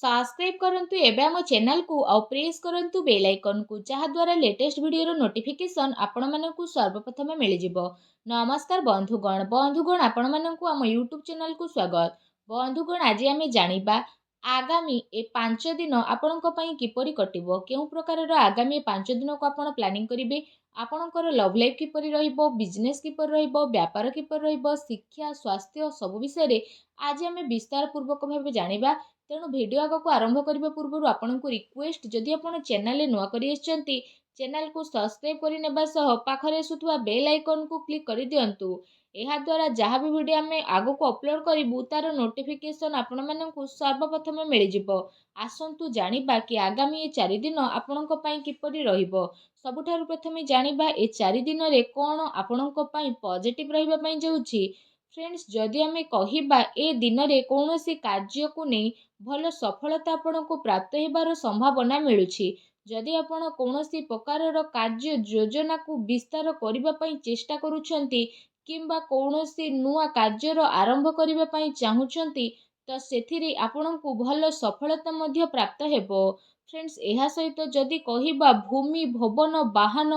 Subscribe करंतु एबे हम चैनल को और प्रेस करंतु बेल आइकन को जहा द्वारा लेटेस्ट वीडियो नोटिफिकेशन आपण मानकु सर्वप्रथम मिल जिवो। नमस्कार बंधुगण आपण मानकु हम यूट्यूब चैनल को स्वागत। बंधुगण आज आम जानिबा आगामी ए 5 दिन आपणक पई किपरि कटिबो, केउ प्रकारर आगामी 5 दिन को आपण प्लानिंग करिवे, आपणकर लव लाइफ किपरि रहिबो, बिजनेस किपरि रहिबो, व्यापार किपरि रहिबो, शिक्षा स्वास्थ्य सब विषय रे आज आम विस्तार पूर्वक भाबे जानिबा। तेणु भिडियो आग को आरंभ करने पूर्व आपन को रिक्वेस्ट, जदि आप चैनल नुआ करी चैनल को सब्सक्राइब करने सह पाखरे आसुवा बेल आइकन को क्लिक कर दिंतु। यह द्वारा जहाँ भी वीडियो आम आग को अपलोड करूँ तार नोटिफिकेशन आपण मानक सर्वप्रथम मिल जिवो। आसंतु जानिबा कि आगामी 4 दिन आपणक पई किपरि रहिबो। सबुठारु प्रथमे जानिबा ए 4 दिन रे कोन आपणक पई पॉजिटिव रहिबा पई जाउछि। फ्रेंड्स, जदि आम कहिबा ए दिन रे कोनोसी कार्य को नहीं भल सफलता आपको प्राप्त होबार संभावना मिलुछि। जदि आपण कौनसी प्रकारर कार्य योजना को विस्तार करने पई चेष्टा करूछंती किंबा कौनसी नुआ कार्यर आरंभ करने पई चाहुछंती तो सेथिरे आपनको भल सफलता मध्य प्राप्त हेबो। फ्रेंड्स, एहा सहित जदि कहिबा भूमि भवन वाहन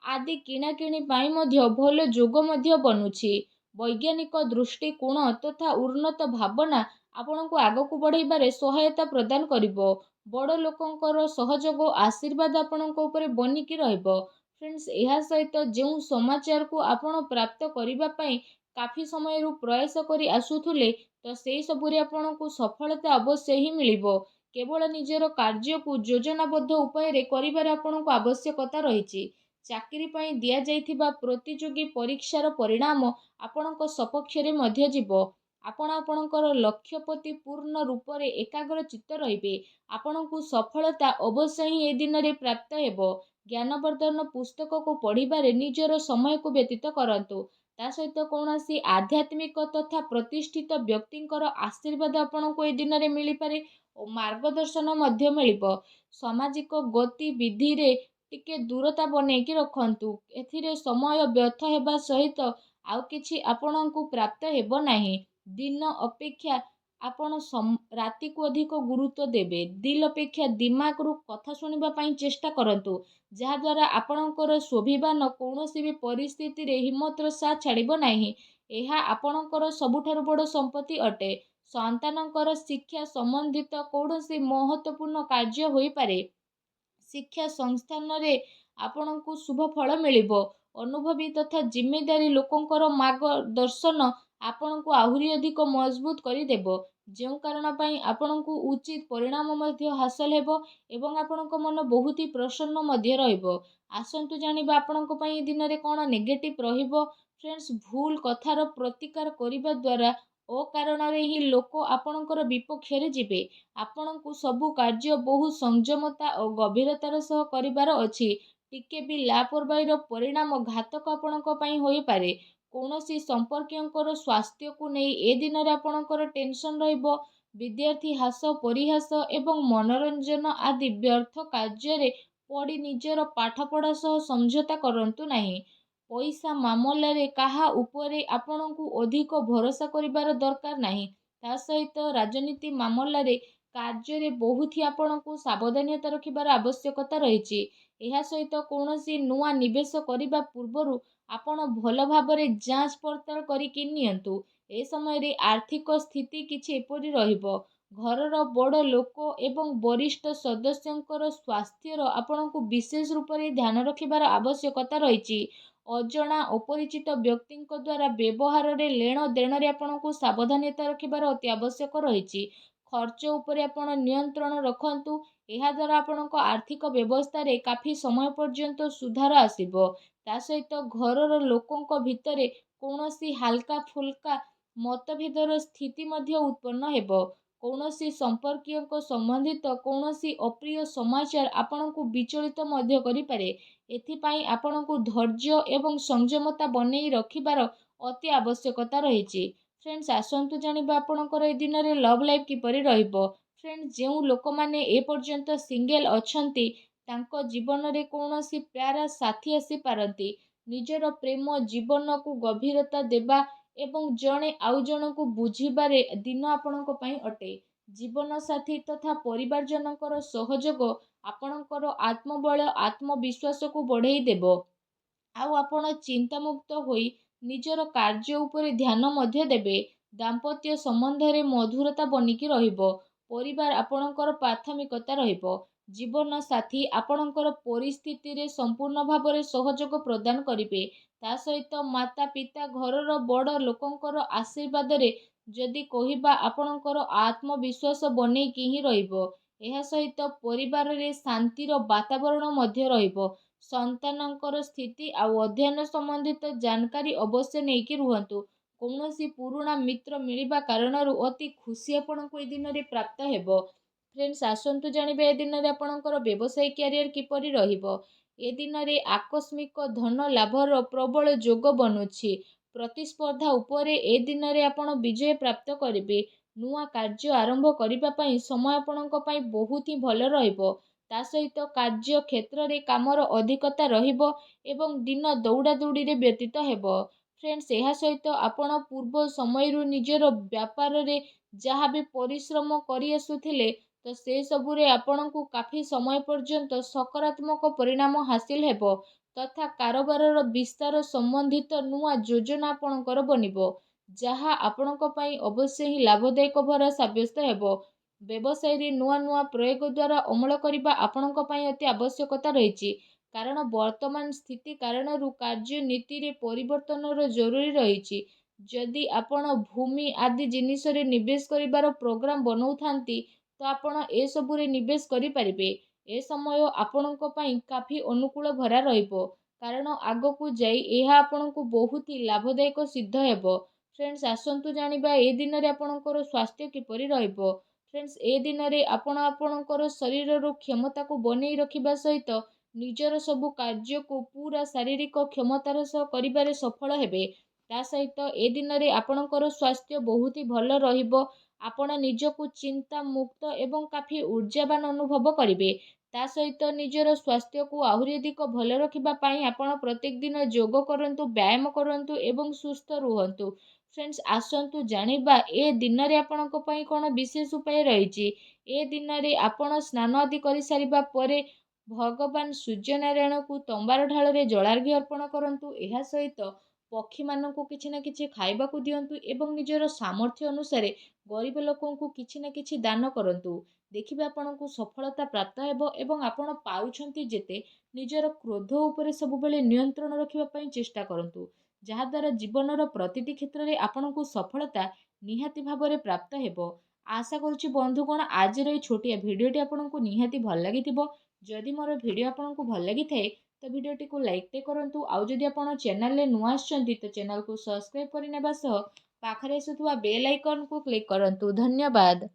आदि किणाकिणी पाई मध्य भल जोग मध्य बनुछि। वैज्ञानिक दृष्टिकोण तथा उन्नत भावना आपनको आगको बढ़ाइबारे सहायता प्रदान करिबो। बड़ लोकंकर सहयोग आशीर्वाद आपणक उपरे बनिकी रहइबो। फ्रेंड्स, एहा सहित जो समाचार को आपण प्राप्त करिबा पई काफी समय रु प्रयास करी आसुथुले तो सेही सबुरे आपणको सफलता अवश्य ही मिलिबो। केवल निजर कार्य को योजनाबद्ध उपाय रे करिबार आपणको आवश्यकता रहिछि। चाकरी पई दिया जाइथिबा प्रतियोगी परीक्षार परिणाम आपणको सपक्ष रे मध्य जीवो। आपण आपणकर लक्ष्य प्रति पूर्ण रूप से एकाग्र चित्त रहिबे। आपणको सफलता अवश्य ही ए दिन रे प्राप्त हेबो। ज्ञानवर्धन पुस्तक को पढ़िबारे निजर समय को व्यतीत करंतु। ता सहित कौनसी आध्यात्मिक तथा प्रतिष्ठित व्यक्तिंकर आशीर्वाद आपणको ए दिन रे मिली पारे और मार्गदर्शन मध्य मिलिबो। सामाजिक गतिविधि रे टिके दूरता बनेकी रखंतु। एथिरे समय व्यर्थ हेबा सहित आउ किछि आपणको प्राप्त हेबो नाही। दिन अपेक्षा आपण राति को अधिक गुरुत्व देबे। दिल अपेक्षा दिमाग रु कथा सुनिबा पई चेष्टा करंतु, जहा द्वारा आपणकर स्वाभिमान कौनसी भी परिस्थिति रे हिम्मतर साथ छाड़िबो नाही। एहा आपणकर सबुठारु बड़ संपत्ति अटे। संतानकर शिक्षा संबंधित कौनसी महत्वपूर्ण कार्य होई पारे। शिक्षा संस्थान रे आपणको शुभ फल मिलिबो। अनुभवी तथा जिम्मेदारी लोकंकर मार्गदर्शन आपणको आहुरी अधिक मजबूत करी देबो। जो कारण पई आपणको उचित परिणाम मध्य हासिल हेबो एवं आपणको मन बहुत ही प्रसन्न मध्य रहइबो। आसंतु जानिबा आपणको पई दिन रे कोन नेगेटिव रहिबो। फ्रेंड्स, भूल कथार प्रतिकार करिबा द्वारा ओ कारण रे ही लोक आपणकर विपक्ष रे जिबे। आपणको सबु कार्य बहु संयमता और गंभीरतार सह करिबार अछि। टिके भी लापरवाहीर परिणाम घातक आपणको पई होई पारे। कौनसी संपर्कियों स्वास्थ्य को नहीं ए दिन रे आपणकर टेंशन रहिबो। विद्यार्थी हास परिहास एवं मनोरंजन आदि व्यर्थ कार्य रे पड़ी निजर पाठपढ़ा सह समझौता करंतु नहीं। पैसा मामला रे काहा उपरे आपणको अधिक भरोसा करिबार दरकार नहीं। ता सहित राजनीति मामला रे कार्य रे बहुत ही आपणको सावधानता रखिबार आवश्यकता रहिछि। एहा सहित कौनसी नुआ निवेश करिबा पूर्वरु आपण भल भाबरे जांच पड़ताल करिकि नियंतु। ए समय रे आर्थिक स्थिति किछि एपरि रहिबो। घरर बड़ लोक एवं वरिष्ठ सदस्यंकर स्वास्थ्यर आपणको विशेष रूप से ध्यान रखिबार आवश्यकता रहिछि। अजणा अपरिचित व्यक्तिंक द्वारा व्यवहार रे लेण देण रे आपणको सावधानता रखिबार अति आवश्यक रहिछि। खर्च उपरे आपण नियंत्रण रखंतु। एहा द्वारा आपणको आर्थिक व्यवस्था रे काफी समय पर्यंत सुधार आसीबो। ता सहित घरर लोकंक भितरे कौनसी हल्का फुल्का मतभेदर स्थिति मध्य उत्पन्न हेबो। कौनसी संपर्कियों संबंधित कौनसी अप्रिय समाचार आपणको विचलित मध्य करि पारे। एथिपाई आपणको धैर्य एवं संयमता बनेई रखिबार अति आवश्यकता रहिछि। फ्रेंड्स, आसंतु जानिबा आपणकर ए दिन रे लव लाइफ किपरि रहिबो। फ्रेंड्स, जो लोक माने ए पर्यंत सिंगल अछंती तांको जीवन रे कौनसी प्यारा साथी आसी पारंती। निजर प्रेम जीवन को गभीरता देबा एवं जणे आउ जण को बुझिबारे दिन आपणको पई अटे। ଜୀବନସାଥୀ ତଥା ପରିବାରଜନଙ୍କର ସହଯୋଗ ଆପଣଙ୍କର ଆତ୍ମବଳ ଆତ୍ମବିଶ୍ୱାସକୁ ବଢ଼େଇ ଦେବ। ଆଉ ଆପଣ ଚିନ୍ତାମୁକ୍ତ ହୋଇ ନିଜର କାର୍ଯ୍ୟ ଉପରେ ଧ୍ୟାନ ମଧ୍ୟ ଦେବେ। ଦାମ୍ପତ୍ୟ ସମ୍ବନ୍ଧରେ ମଧୁରତା ବନିକି ରହିବ। ପରିବାର ଆପଣଙ୍କର ପ୍ରାଥମିକତା ରହିବ। ଜୀବନ ସାଥୀ ଆପଣଙ୍କର ପରିସ୍ଥିତିରେ ସମ୍ପୂର୍ଣ୍ଣ ଭାବରେ ସହଯୋଗ ପ୍ରଦାନ କରିବେ। ତା ସହିତ ମାତା ପିତା ଘରର ବଡ଼ ଲୋକଙ୍କର ଆଶୀର୍ବାଦରେ ଯଦି କହିବା ଆପଣଙ୍କର ଆତ୍ମବିଶ୍ୱାସ ବନେଇକି ହିଁ ରହିବ। ଏହା ସହିତ ପରିବାରରେ ଶାନ୍ତିର ବାତାବରଣ ମଧ୍ୟ ରହିବ। ସନ୍ତାନଙ୍କର ସ୍ଥିତି ଆଉ ଅଧ୍ୟୟନ ସମ୍ବନ୍ଧିତ ଜାନକାରୀ ଅବଶ୍ୟ ନେଇକି ରୁହନ୍ତୁ। କୌଣସି ପୁରୁଣା ମିତ୍ର ମିଳିବା କାରଣରୁ ଅତି ଖୁସି ଆପଣଙ୍କୁ ଏ ଦିନରେ ପ୍ରାପ୍ତ ହେବ। ଫ୍ରେଣ୍ଡସ୍, ଆସନ୍ତୁ ଜାଣିବା ଏ ଦିନରେ ଆପଣଙ୍କର ବ୍ୟବସାୟିକ କ୍ୟାରିୟର କିପରି ରହିବ। ଏ ଦିନରେ ଆକସ୍ମିକ ଧନ ଲାଭର ପ୍ରବଳ ଯୋଗ ବନୁଛି। ପ୍ରତିସ୍ପର୍ଦ୍ଧା ଉପରେ ଏ ଦିନରେ ଆପଣ ବିଜୟ ପ୍ରାପ୍ତ କରିବେ। ନୂଆ କାର୍ଯ୍ୟ ଆରମ୍ଭ କରିବା ପାଇଁ ସମୟ ଆପଣଙ୍କ ପାଇଁ ବହୁତ ହିଁ ଭଲ ରହିବ। ତା ସହିତ କାର୍ଯ୍ୟ କ୍ଷେତ୍ରରେ କାମର ଅଧିକତା ରହିବ ଏବଂ ଦିନ ଦୌଡ଼ାଦୌଡ଼ିରେ ବ୍ୟତୀତ ହେବ। ଫ୍ରେଣ୍ଡସ୍, ଏହା ସହିତ ଆପଣ ପୂର୍ବ ସମୟରୁ ନିଜର ବ୍ୟାପାରରେ ଯାହା ବି ପରିଶ୍ରମ କରି ଆସୁଥିଲେ ତ ସେସବୁରେ ଆପଣଙ୍କୁ କାଫି ସମୟ ପର୍ଯ୍ୟନ୍ତ ସକାରାତ୍ମକ ପରିଣାମ ହାସିଲ ହେବ ତଥା କାରବାରର ବିସ୍ତାର ସମ୍ବନ୍ଧିତ ନୂଆ ଯୋଜନା ଆପଣଙ୍କର ବନିବ, ଯାହା ଆପଣଙ୍କ ପାଇଁ ଅବଶ୍ୟ ହିଁ ଲାଭଦାୟକ ଭରା ସାବ୍ୟସ୍ତ ହେବ। ବ୍ୟବସାୟରେ ନୂଆ ନୂଆ ପ୍ରୟୋଗ ଦ୍ୱାରା ଅମଳ କରିବା ଆପଣଙ୍କ ପାଇଁ ଅତି ଆବଶ୍ୟକତା ରହିଛି, କାରଣ ବର୍ତ୍ତମାନ ସ୍ଥିତି କାରଣରୁ କାର୍ଯ୍ୟନୀତିରେ ପରିବର୍ତ୍ତନର ଜରୁରୀ ରହିଛି। ଯଦି ଆପଣ ଭୂମି ଆଦି ଜିନିଷରେ ନିବେଶ କରିବାର ପ୍ରୋଗ୍ରାମ ବନଉଥାନ୍ତି ତ ଆପଣ ଏସବୁରେ ନିବେଶ କରିପାରିବେ। ଏ ସମୟ ଆପଣଙ୍କ ପାଇଁ କାଫି ଅନୁକୂଳ ଭରା ରହିବ, କାରଣ ଆଗକୁ ଯାଇ ଏହା ଆପଣଙ୍କୁ ବହୁତ ହି ଲାଭଦାୟକ ସିଦ୍ଧ ହେବ। ଫ୍ରେଣ୍ଡସ୍, ଆସନ୍ତୁ ଜାଣିବା ଏ ଦିନରେ ଆପଣଙ୍କର ସ୍ୱାସ୍ଥ୍ୟ କିପରି ରହିବ। ଫ୍ରେଣ୍ଡସ୍, ଏ ଦିନରେ ଆପଣ ଆପଣଙ୍କର ଶରୀରର କ୍ଷମତାକୁ ବନେଇ ରଖିବା ସହିତ ନିଜର ସବୁ କାର୍ଯ୍ୟକୁ ପୁରା ଶାରୀରିକ କ୍ଷମତାର ସହ କରିବାରେ ସଫଳ ହେବେ। ତା ସହିତ ଏ ଦିନରେ ଆପଣଙ୍କର ସ୍ୱାସ୍ଥ୍ୟ ବହୁତ ହି ଭଲ ରହିବ। ଆପଣ ନିଜକୁ ଚିନ୍ତା ମୁକ୍ତ ଏବଂ କାଫି ଊର୍ଜାବାନ ଅନୁଭବ କରିବେ। ତା ସହିତ ନିଜର ସ୍ୱାସ୍ଥ୍ୟକୁ ଆହୁରି ଅଧିକ ଭଲ ରଖିବା ପାଇଁ ଆପଣ ପ୍ରତ୍ୟେକ ଦିନ ଯୋଗ କରନ୍ତୁ, ବ୍ୟାୟାମ କରନ୍ତୁ ଏବଂ ସୁସ୍ଥ ରୁହନ୍ତୁ। ଫ୍ରେଣ୍ଡସ୍, ଆସନ୍ତୁ ଜାଣିବା ଏ ଦିନରେ ଆପଣଙ୍କ ପାଇଁ କ'ଣ ବିଶେଷ ଉପାୟ ରହିଛି। ଏ ଦିନରେ ଆପଣ ସ୍ନାନ ଆଦି କରିସାରିବା ପରେ ଭଗବାନ ସୂର୍ଯ୍ୟନାରାୟଣଙ୍କୁ ତମ୍ବାର ଢାଳରେ ଜଳାର୍ଘ୍ୟ ଅର୍ପଣ କରନ୍ତୁ। ଏହା ସହିତ ପକ୍ଷୀମାନଙ୍କୁ କିଛି ନା କିଛି ଖାଇବାକୁ ଦିଅନ୍ତୁ ଏବଂ ନିଜର ସାମର୍ଥ୍ୟ ଅନୁସାରେ ଗରିବ ଲୋକଙ୍କୁ କିଛି ନା କିଛି ଦାନ କରନ୍ତୁ। ଦେଖିବେ ଆପଣଙ୍କୁ ସଫଳତା ପ୍ରାପ୍ତ ହେବ ଏବଂ ଆପଣ ପାରୁଛନ୍ତି ଯେତେ ନିଜର କ୍ରୋଧ ଉପରେ ସବୁବେଳେ ନିୟନ୍ତ୍ରଣ ରଖିବା ପାଇଁ ଚେଷ୍ଟା କରନ୍ତୁ, ଯାହାଦ୍ୱାରା ଜୀବନର ପ୍ରତିଟି କ୍ଷେତ୍ରରେ ଆପଣଙ୍କୁ ସଫଳତା ନିହାତି ଭାବରେ ପ୍ରାପ୍ତ ହେବ। ଆଶା କରୁଛି ବନ୍ଧୁଗଣ ଆଜିର ଏହି ଛୋଟିଆ ଭିଡ଼ିଓଟି ଆପଣଙ୍କୁ ନିହାତି ଭଲ ଲାଗିଥିବ। ଯଦି ମୋର ଭିଡ଼ିଓ ଆପଣଙ୍କୁ ଭଲ ଲାଗିଥାଏ ତ ଭିଡ଼ିଓଟିକୁ ଲାଇକ୍ଟେ କରନ୍ତୁ। ଆଉ ଯଦି ଆପଣ ଚ୍ୟାନେଲରେ ନୂଆ ଆସିଛନ୍ତି ତ ଚ୍ୟାନେଲକୁ ସବସ୍କ୍ରାଇବ୍ କରିନେବା ସହ ପାଖରେ ଆସୁଥିବା ବେଲ୍ ଆଇକନ୍କୁ କ୍ଲିକ୍ କରନ୍ତୁ। ଧନ୍ୟବାଦ।